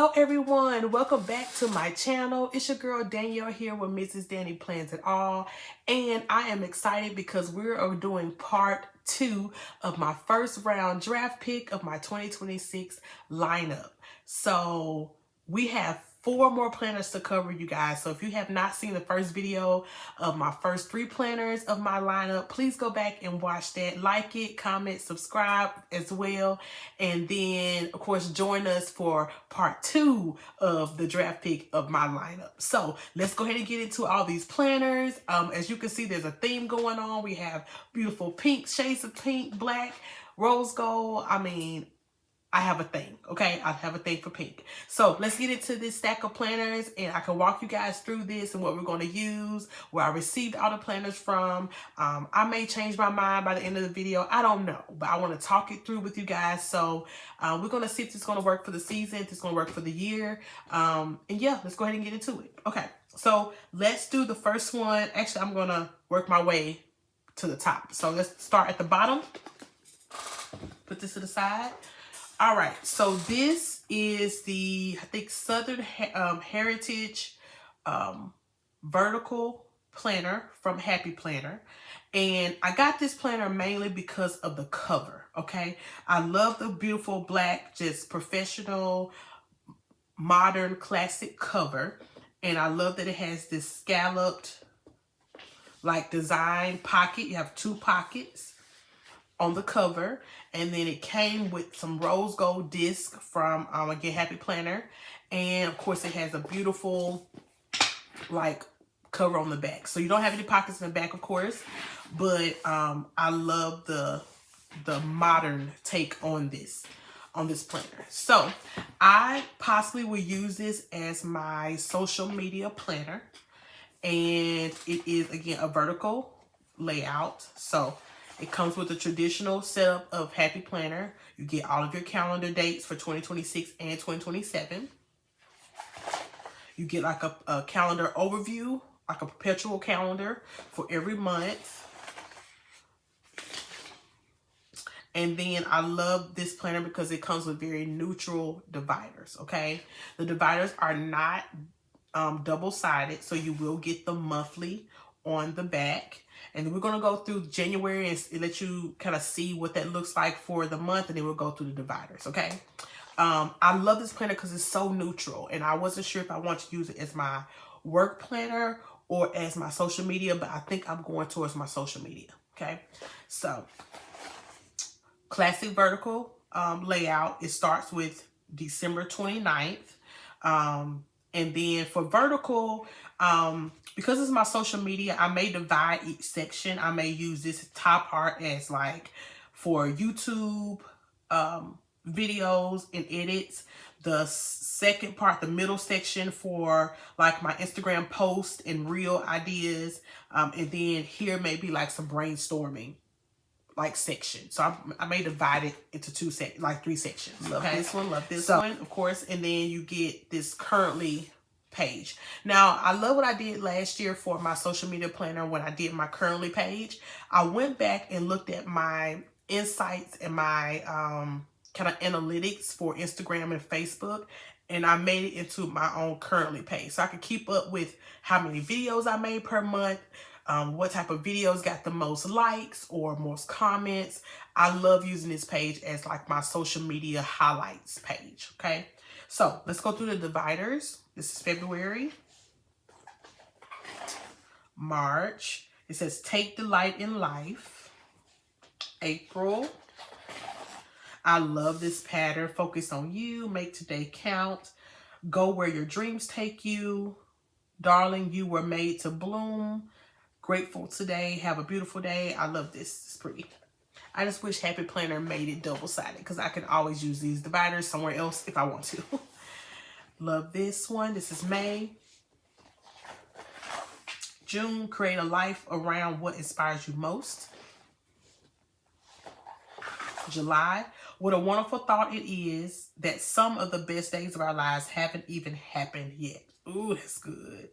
Hello everyone, welcome back to my channel. It's your girl Danielle here with Mrs. Danny Plans It All, and I am excited because we are doing part 2 of my first round draft pick of my 2026 lineup. So we have 4 more planners to cover, you guys. So if you have not seen the first video of my first 3 planners of my lineup, please go back and watch that. Like it, comment, subscribe as well. And then, of course, join us for part 2 of the draft pick of my lineup. So let's go ahead and get into all these planners. As you can see, there's a theme going on. We have beautiful pink, shades of pink, black, rose gold. I have a thing, okay? I have a thing for pink. So let's get into this stack of planners, and I can walk you guys through this and what we're going to use, where I received all the planners from. I may change my mind by the end of the video. I don't know, but I want to talk it through with you guys. So we're going to see if this is going to work for the season, if it's going to work for the year. And yeah, let's go ahead and get into it. Okay, so let's do the first one. Actually, I'm going to work my way to the top. So let's start at the bottom. Put this to the side. All right, so this is the, I think, Southern Heritage vertical planner from Happy Planner. And I got this planner mainly because of the cover, okay? I love the beautiful black, just professional, modern, classic cover. And I love that it has this scalloped, like, design pocket. You have 2 pockets on the cover, and then it came with some rose gold disc from again, Happy Planner, and of course it has a beautiful like cover on the back. So you don't have any pockets in the back, of course, but I love the modern take on this planner. So I possibly will use this as my social media planner, and it is again a vertical layout. So it comes with a traditional setup of Happy Planner. You get all of your calendar dates for 2026 and 2027. You get like a calendar overview, like a perpetual calendar for every month. And then I love this planner because it comes with very neutral dividers, okay? The dividers are not double-sided, so you will get the monthly on the back. And we're going to go through January and let you kind of see what that looks like for the month, and then we'll go through the dividers, okay? I love this planner because it's so neutral, and I wasn't sure if I want to use it as my work planner or as my social media, but I think I'm going towards my social media, okay? So, classic vertical layout. It starts with December 29th. And then for vertical, because it's my social media, I may divide each section. I may use this top part as like for YouTube videos and edits. The second part, the middle section, for like my Instagram posts and reel ideas. And then here may be like some brainstorming like section. So I may divide it into 3 sections. Love this one, love this one, of course. And then you get this currently page. Now, I love what I did last year for my social media planner when I did my currently page. I went back and looked at my insights and my kind of analytics for Instagram and Facebook, and I made it into my own currently page. So I could keep up with how many videos I made per month, what type of videos got the most likes or most comments. I love using this page as like my social media highlights page, okay? So let's go through the dividers. This is February. March. It says take delight in life. April. I love this pattern. Focus on you. Make today count. Go where your dreams take you. Darling, you were made to bloom. Grateful today. Have a beautiful day. I love this. It's pretty. I just wish Happy Planner made it double-sided because I can always use these dividers somewhere else if I want to. Love this one. This is May. June, create a life around what inspires you most. July, what a wonderful thought it is that some of the best days of our lives haven't even happened yet. Ooh, that's good.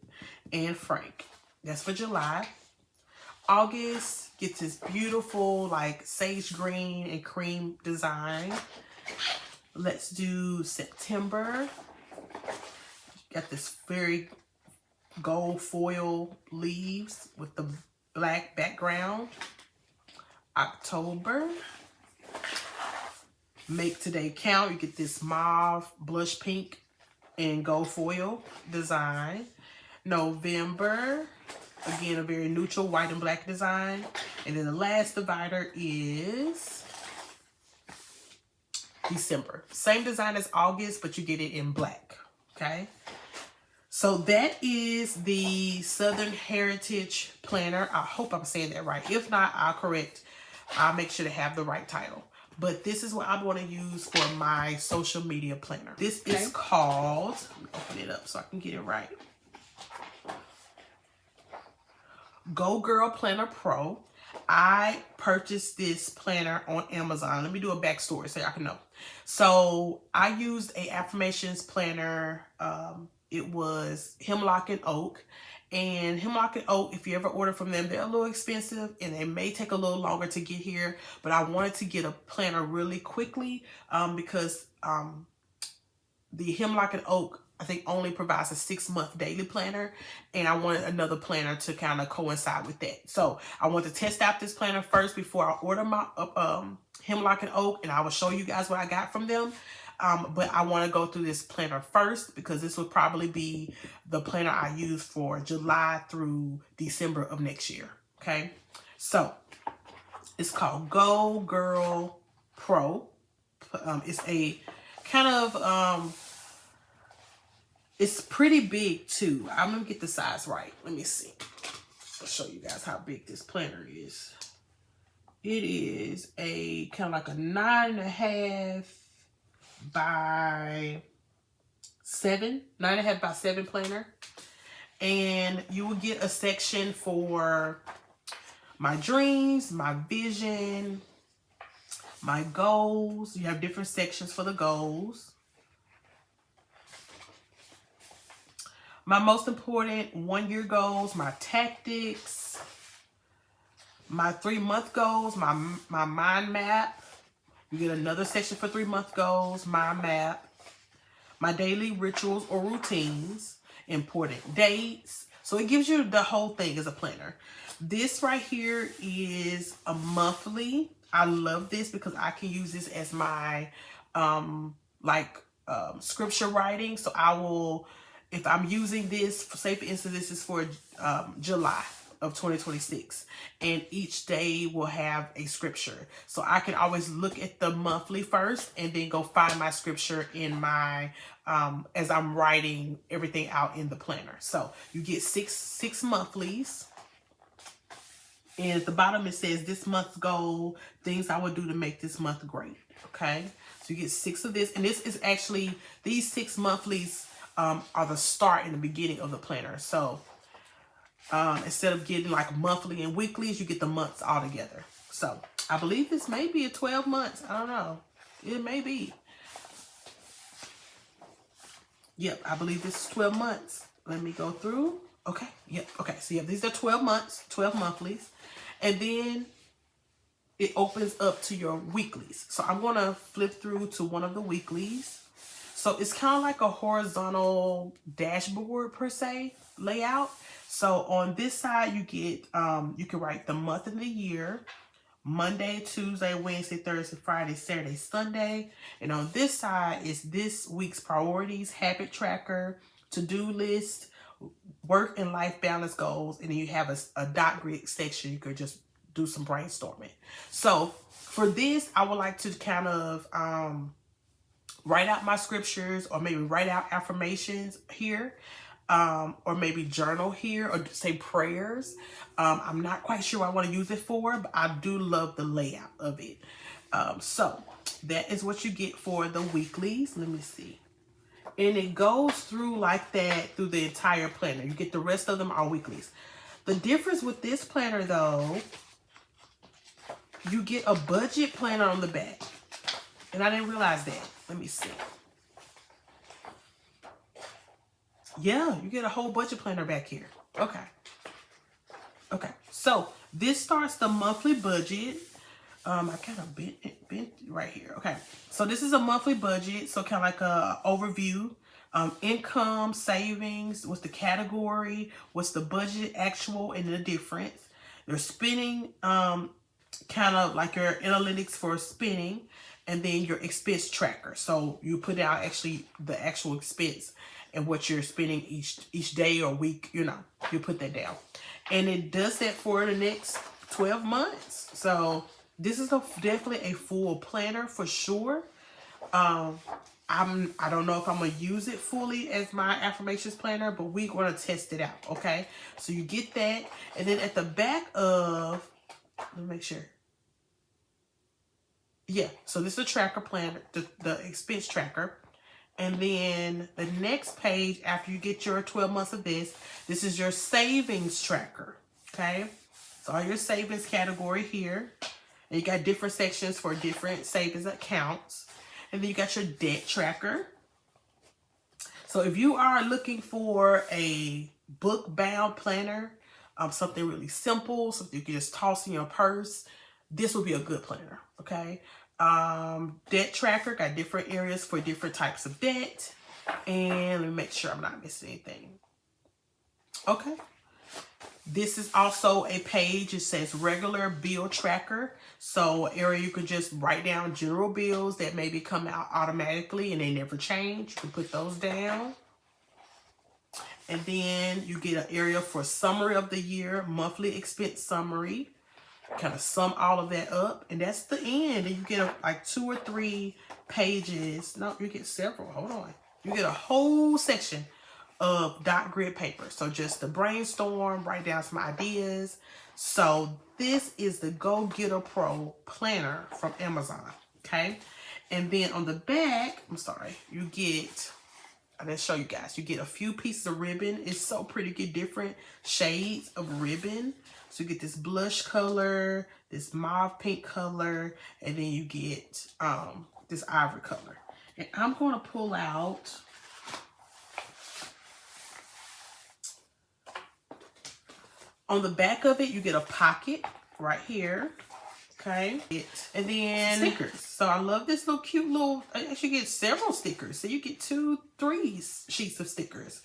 And Frank. That's for July. August gets this beautiful like sage green and cream design. Let's do September. got this very gold foil leaves with the black background. October, Make Today Count. You get this mauve, blush pink, and gold foil design. November, again, a very neutral white and black design. And then the last divider is December. Same design as August, but you get it in black, okay? So that is the Southern Heritage Planner. I hope I'm saying that right. If not, I'll make sure to have the right title. But this is what I'm going to use for my social media planner. This is called, let me open it up so I can get it right. Go Girl Planner Pro. I purchased this planner on Amazon. Let me do a backstory so y'all can know. So I used a affirmations planner. It was Hemlock and Oak. And Hemlock and Oak, if you ever order from them, they're a little expensive and they may take a little longer to get here. But I wanted to get a planner really quickly because the Hemlock and Oak, I think, only provides a 6-month daily planner, and I wanted another planner to kind of coincide with that. So I want to test out this planner first before I order my Hemlock and Oak, and I will show you guys what I got from them. But I want to go through this planner first because this will probably be the planner I use for July through December of next year. Okay, so it's called Go Girl Pro. It's a kind of it's pretty big too. I'm gonna get the size right. Let me see. I'll show you guys how big this planner is. It is a kind of like a 9.5 by 7, 9.5 by 7 planner. And you will get a section for my dreams, my vision, my goals. You have different sections for the goals. My most important 1-year goals, my tactics, my 3-month goals, my mind map. You get another section for 3-month goals, my map, my daily rituals or routines, important dates. So it gives you the whole thing as a planner. This right here is a monthly. I love this because I can use this as my scripture writing. So I will, if I'm using this, say for instance, this is for July of 2026, and each day will have a scripture. So I can always look at the monthly first and then go find my scripture in my, as I'm writing everything out in the planner. So you get six monthlies. And at the bottom it says this month's goal, things I would do to make this month great. Okay, so you get 6 of this, and this is actually, these 6 monthlies are the start and the beginning of the planner. So instead of getting like monthly and weeklies, you get the months all together. So I believe this may be a 12 months. I don't know. It may be. Yep, I believe this is 12 months. Let me go through. Okay, yep, okay. So yeah, these are 12 months, 12 monthlies. And then it opens up to your weeklies. So I'm going to flip through to one of the weeklies. So it's kind of like a horizontal dashboard per se layout. So on this side, you get, you can write the month of the year, Monday, Tuesday, Wednesday, Thursday, Friday, Saturday, Sunday. And on this side is this week's priorities, habit tracker, to-do list, work and life balance goals. And then you have a dot grid section. You could just do some brainstorming. So for this, I would like to kind of write out my scriptures, or maybe write out affirmations here. Or maybe journal here, or say prayers. I'm not quite sure what I want to use it for, but I do love the layout of it. So that is what you get for the weeklies. Let me see. And it goes through like that through the entire planner. You get the rest of them are weeklies. The difference with this planner though, you get a budget planner on the back. And I didn't realize that. Let me see. Yeah, you get a whole budget planner back here. Okay. Okay. So this starts the monthly budget. I kind of bent right here. Okay. So this is a monthly budget. So kind of like a overview Income, savings, what's the category, what's the budget, actual, and the difference. Your spending, kind of like your analytics for spending, and then your expense tracker. So you put out actually the actual expense and what you're spending each day or week, you know, you put that down. And it does that for the next 12 months. So this is definitely a full planner for sure. I don't know if I'm going to use it fully as my affirmations planner, but we're going to test it out, okay? So you get that. And then at the back of, let me make sure. Yeah, so this is a tracker planner, the expense tracker. And then the next page, after you get your 12 months of this is your savings tracker, okay? So all your savings category here. And you got different sections for different savings accounts. And then you got your debt tracker. So if you are looking for a book-bound planner, something really simple, something you can just toss in your purse, this will be a good planner, okay? Debt tracker, got different areas for different types of debt. And let me make sure I'm not missing anything. Okay. This is also a page, it says regular bill tracker. So area you can just write down general bills that maybe come out automatically and they never change. You can put those down. And then you get an area for summary of the year, monthly expense summary. Kind of sum all of that up. And that's the end. And you get like 2 or 3 pages. No, you get several. Hold on. You get a whole section of dot grid paper. So just to brainstorm, write down some ideas. So this is the Go Getter Pro planner from Amazon. Okay. And then on the back, I'm sorry, you get, I didn't show you guys, you get a few pieces of ribbon. It's so pretty. You get different shades of ribbon. So you get this blush color, this mauve pink color, and then you get this ivory color. And I'm going to pull out on the back of it, you get a pocket right here. Okay. And then stickers. So I love this little cute little, I actually get several stickers. So you get 2, 3 sheets of stickers.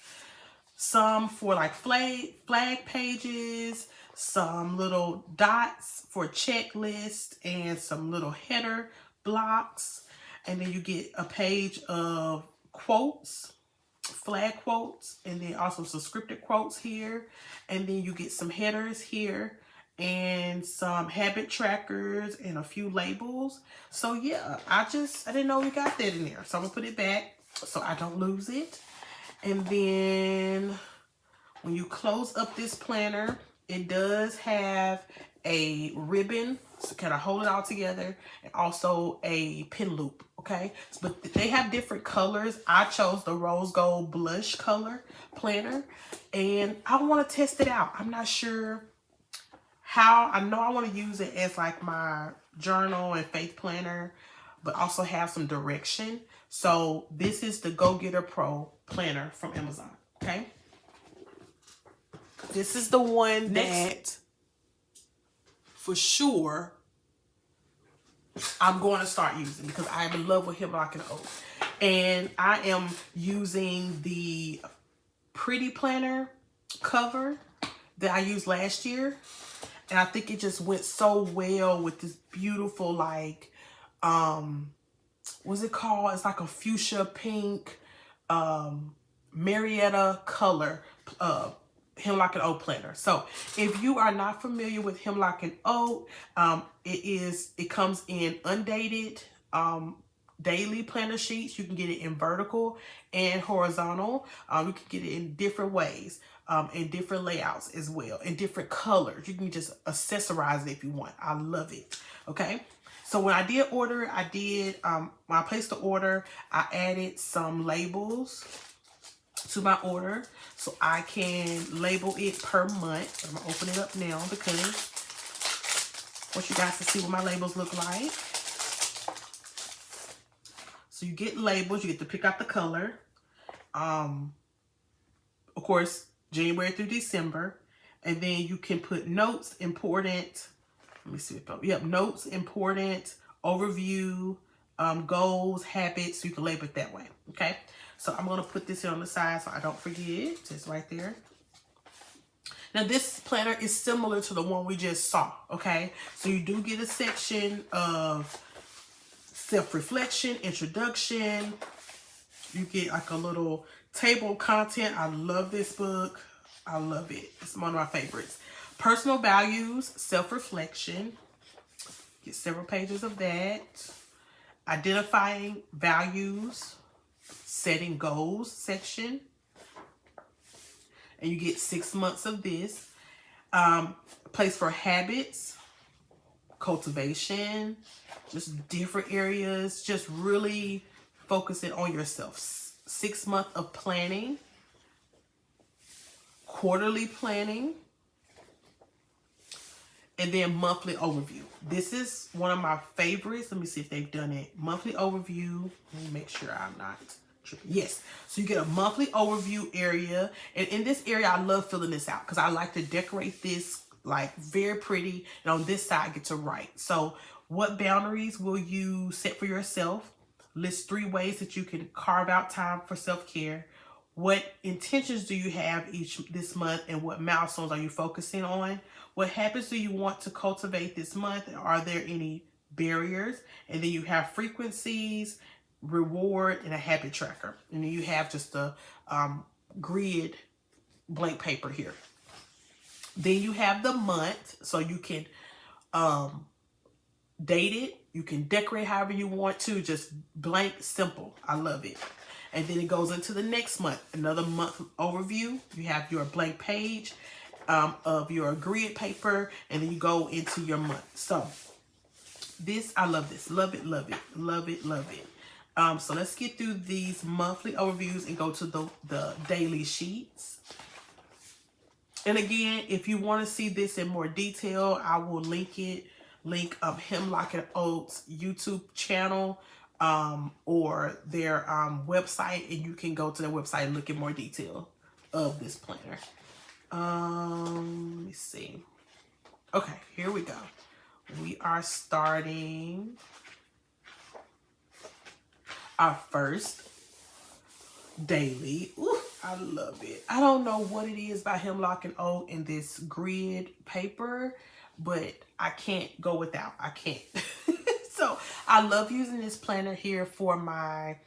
Some for like flag pages, some little dots for checklist, and some little header blocks. And then you get a page of quotes, flag quotes, and then also some scripted quotes here. And then you get some headers here and some habit trackers and a few labels. So yeah, I didn't know we got that in there. So I'm gonna put it back so I don't lose it. And then when you close up this planner, it does have a ribbon to kind of hold it all together, and also a pin loop, okay? But they have different colors. I chose the rose gold blush color planner, and I want to test it out. I'm not sure how. I know I want to use it as like my journal and faith planner, but also have some direction. So this is the Go Getter Pro planner from Amazon, okay? This is the one that for sure I'm going to start using because I'm in love with Hemlock and Oak. And I am using the Pretty Planner cover that I used last year. And I think it just went so well with this beautiful, like, what's it called? It's like a fuchsia pink, Marietta color, Hemlock and Oak planner. So if you are not familiar with Hemlock and Oak, it comes in undated daily planner sheets. You can get it in vertical and horizontal. You can get it in different ways, in different layouts as well, in different colors. You can just accessorize it if you want. I love it. Okay. So when I did order, when I placed the order, I added some labels to my order so I can label it per month. I'm gonna open it up now because I want you guys to see what my labels look like. So you get labels, you get to pick out the color. Of course, January through December. And then you can put notes, important, let me see. Yep, notes, important, overview, goals, habits. You can label it that way. Okay. So I'm going to put this here on the side so I don't forget. Just right there. Now this planner is similar to the one we just saw. Okay. So you do get a section of self-reflection, introduction. You get like a little table of content. I love this book. I love it. It's one of my favorites. Personal values, self-reflection. Get several pages of that. Identifying values, setting goals section. And you get 6 months of this. Place for habits, cultivation, just different areas. Just really focusing on yourself. 6 months of planning. Quarterly planning. And then monthly overview. This is one of my favorites. Let me see if they've done it. Monthly overview. Let me make sure I'm not tripping. Yes. So you get a monthly overview area. And in this area, I love filling this out because I like to decorate this like very pretty. And on this side, I get to write. So what boundaries will you set for yourself? List 3 ways that you can carve out time for self-care. What intentions do you have this month, and what milestones are you focusing on? What habits do you want to cultivate this month? Are there any barriers? And then you have frequencies, reward, and a habit tracker. And then you have just a grid blank paper here. Then you have the month, so you can date it. You can decorate however you want to, just blank, simple. I love it. And then it goes into the next month, another month overview. You have your blank page of your grid paper, and then you go into your month. So this, I love this. Love it, love it, love it, love it. So let's get through these monthly overviews and go to the daily sheets. And again, if you want to see this in more detail, I will link Hemlock and Oats YouTube channel or their website, and you can go to their website and look at more detail of this planner. Let me see. Okay, here we go. We are starting our first daily. Ooh, I love it. I don't know what it is by Hemlock and Oat in this grid paper, but I can't go without. I can't. So I love using this planner here for my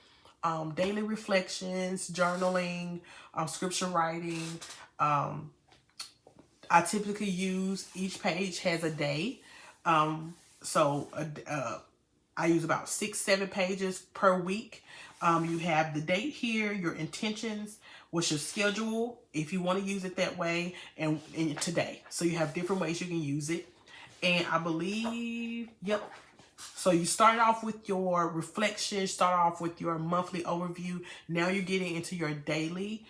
daily reflections, journaling, scripture writing. I typically use, each page has a day. So I use about 6-7 pages per week. You have the date here, your intentions, what's your schedule, if you want to use it that way, and today. So you have different ways you can use it. And I believe, yep. So you start off with your reflection, start off with your monthly overview. Now you're getting into your daily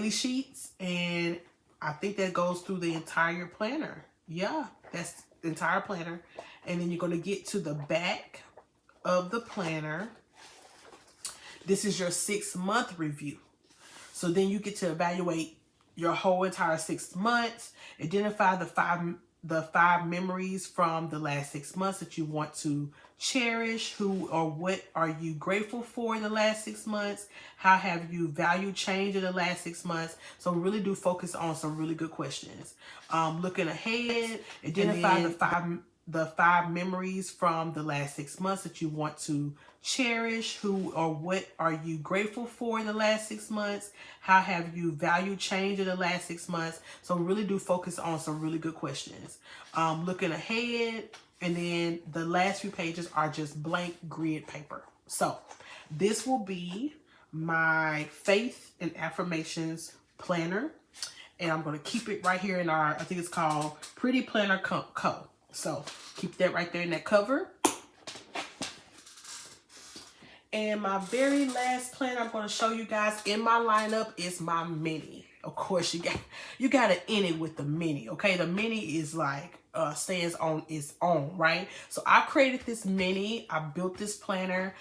sheets. And I think that goes through the entire planner. Yeah, that's the entire planner. And then you're going to get to the back of the planner. This is your 6-month review. So then you get to evaluate your whole entire 6 months, identify the five memories from the last 6 months that you want to cherish. Who or what are you grateful for in the last 6 months? How have you value changed in the last 6 months? So really do focus on some really good questions. Looking ahead, identify the five memories from the last 6 months that you want to cherish. Who or what are you grateful for in the last 6 months? How have you value changed in the last 6 months? So really do focus on some really good questions. Looking ahead, and then the last few pages are just blank grid paper. So this will be my faith and affirmations planner, and I'm going to keep it right here in our, I think it's called Pretty Planner Co. So keep that right there in that cover. And my very last planner I'm going to show you guys in my lineup is my mini. Of course, you got to end it with the mini. Okay, the mini is like stands on its own, right? So I created this mini. I built this planner.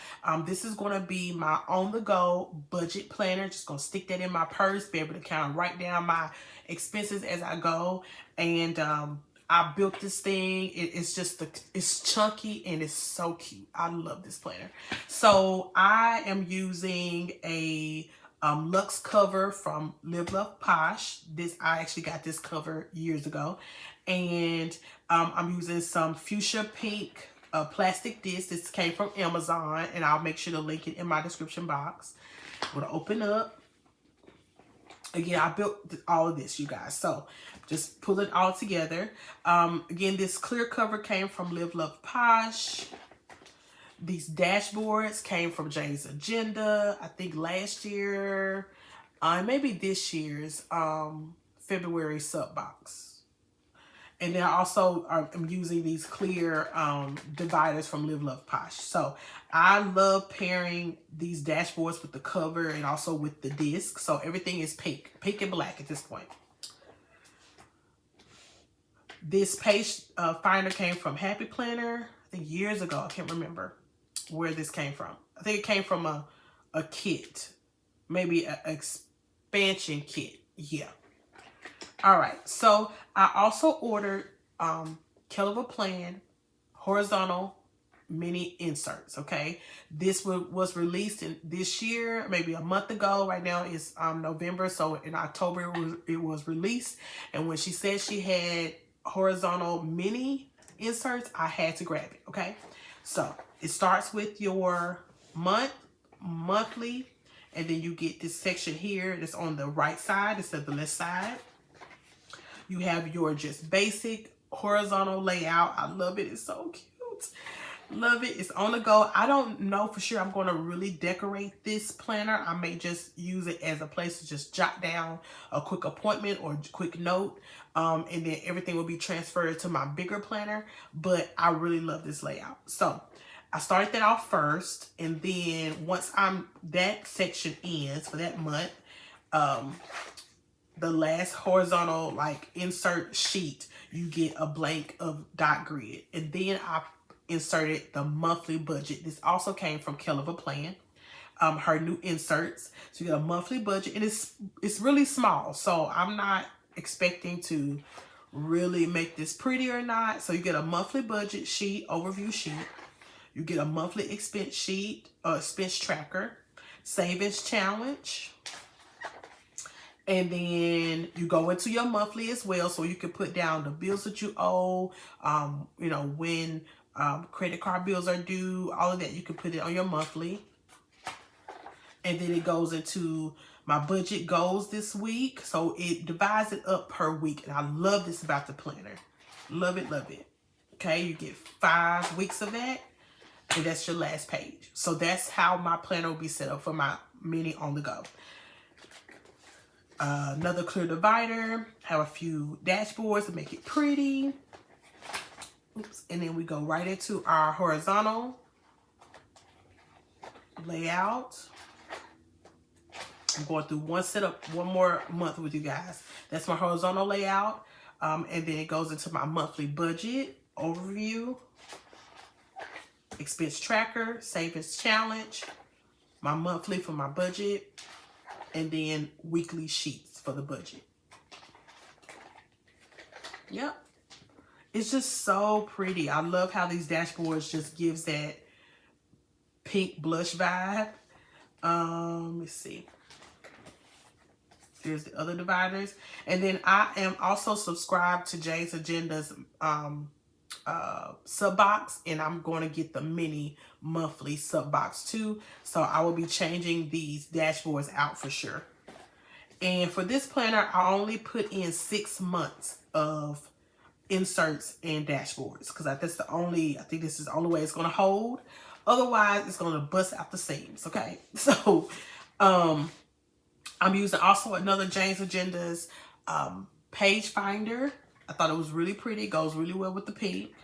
This is going to be my on-the-go budget planner. Just going to stick that in my purse, be able to kind of write down my expenses as I go. And I built this thing. It's chunky and it's so cute. I love this planner. So I am using a Luxe cover from Live Love Posh. I actually got this cover years ago. And I'm using some fuchsia pink plastic disc. This came from Amazon, and I'll make sure to link it in my description box. I'm gonna open up. Again, I built all of this, you guys. So just pull it all together. Again, this clear cover came from Live Love Posh. These dashboards came from Jane's Agenda, I think last year, maybe this year's February sub box. And then I also am using these clear dividers from Live Love Posh. So I love pairing these dashboards with the cover and also with the disc. So everything is pink and black at this point. This page finder came from Happy Planner, I think years ago. I can't remember where this came from. I think it came from a kit, maybe an expansion kit. Yeah. All right, so I also ordered Kellofaplan horizontal mini inserts, okay? This was released in this year, maybe a month ago. Right now it's November, so in October it was released. And when she said she had horizontal mini inserts, I had to grab it, okay? So it starts with your monthly, and then you get this section here that's on the right side instead of the left side. You have your just basic horizontal layout. I love it. It's so cute. Love it. It's on the go. I don't know for sure I'm going to really decorate this planner. I may just use it as a place to just jot down a quick appointment or quick note. And then everything will be transferred to my bigger planner. But I really love this layout. So I started that off first. And then once that section ends for that month, the last horizontal like insert sheet, you get a blank of dot grid. And then I inserted the monthly budget. This also came from Kellofaplan, her new inserts. So you get a monthly budget, and it's really small. So I'm not expecting to really make this pretty or not. So you get a monthly budget sheet, overview sheet. You get a monthly expense sheet, expense tracker, savings challenge. And then you go into your monthly as well, so you can put down the bills that you owe, you know, when credit card bills are due, all of that. You can put it on your monthly. And then it goes into my budget goals this week. So it divides it up per week. And I love this about the planner. Love it, love it. Okay, you get 5 weeks of that. And that's your last page. So that's how my planner will be set up for my mini on the go. Another clear divider, have a few dashboards to make it pretty. Oops. And then we go right into our horizontal layout. I'm going through one more month with you guys. That's my horizontal layout. And then it goes into my monthly budget, overview, expense tracker, savings challenge, my monthly for my budget, and then weekly sheets for the budget. Yep. It's just so pretty. I love how these dashboards just gives that pink blush vibe. Let's see. Here's the other dividers. And then I am also subscribed to Jane's Agenda's sub box, and I'm going to get the mini monthly sub box too. So I will be changing these dashboards out for sure. And for this planner, I only put in 6 months of inserts and dashboards because that's the only, I think this is the only way it's going to hold. Otherwise, it's going to bust out the seams. Okay. So, I'm using also another Jane's Agenda's page finder. I thought it was really pretty. It goes really well with the pink.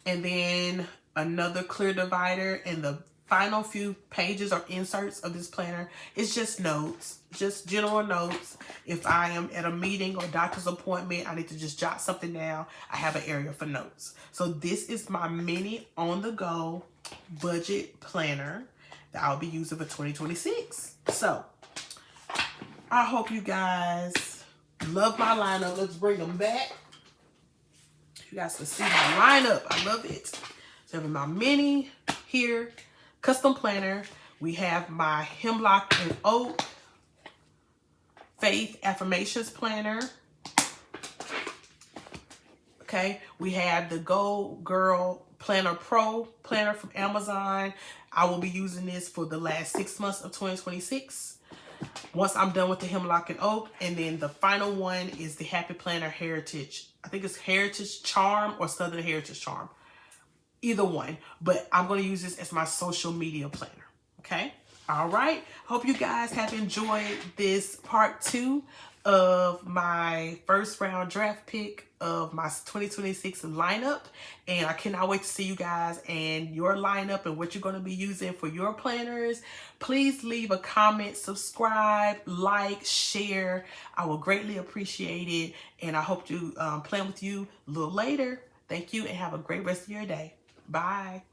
And then another clear divider, and the final few pages or inserts of this planner is just notes, just general notes. If I am at a meeting or doctor's appointment, I need to just jot something down, I have an area for notes. So this is my mini on-the-go budget planner that I'll be using for 2026. So I hope you guys love my lineup. Let's bring them back. You guys can see my lineup. I love it. So I have my mini here, custom planner. We have my Hemlock and Oak Faith Affirmations planner. Okay, we have the Go Girl Planner Pro planner from Amazon. I will be using this for the last 6 months of 2026. Once I'm done with the Hemlock and Oak. And then the final one is the Happy Planner Heritage. I think it's Heritage Charm or Southern Heritage Charm. Either one. But I'm going to use this as my social media planner. Okay? All right. Hope you guys have enjoyed this part 2 of my first round draft pick of my 2026 lineup. And I cannot wait to see you guys and your lineup and what you're going to be using for your planners. Please leave a comment, subscribe, like, share. I will greatly appreciate it. And I hope to plan with you a little later. Thank you and have a great rest of your day. Bye.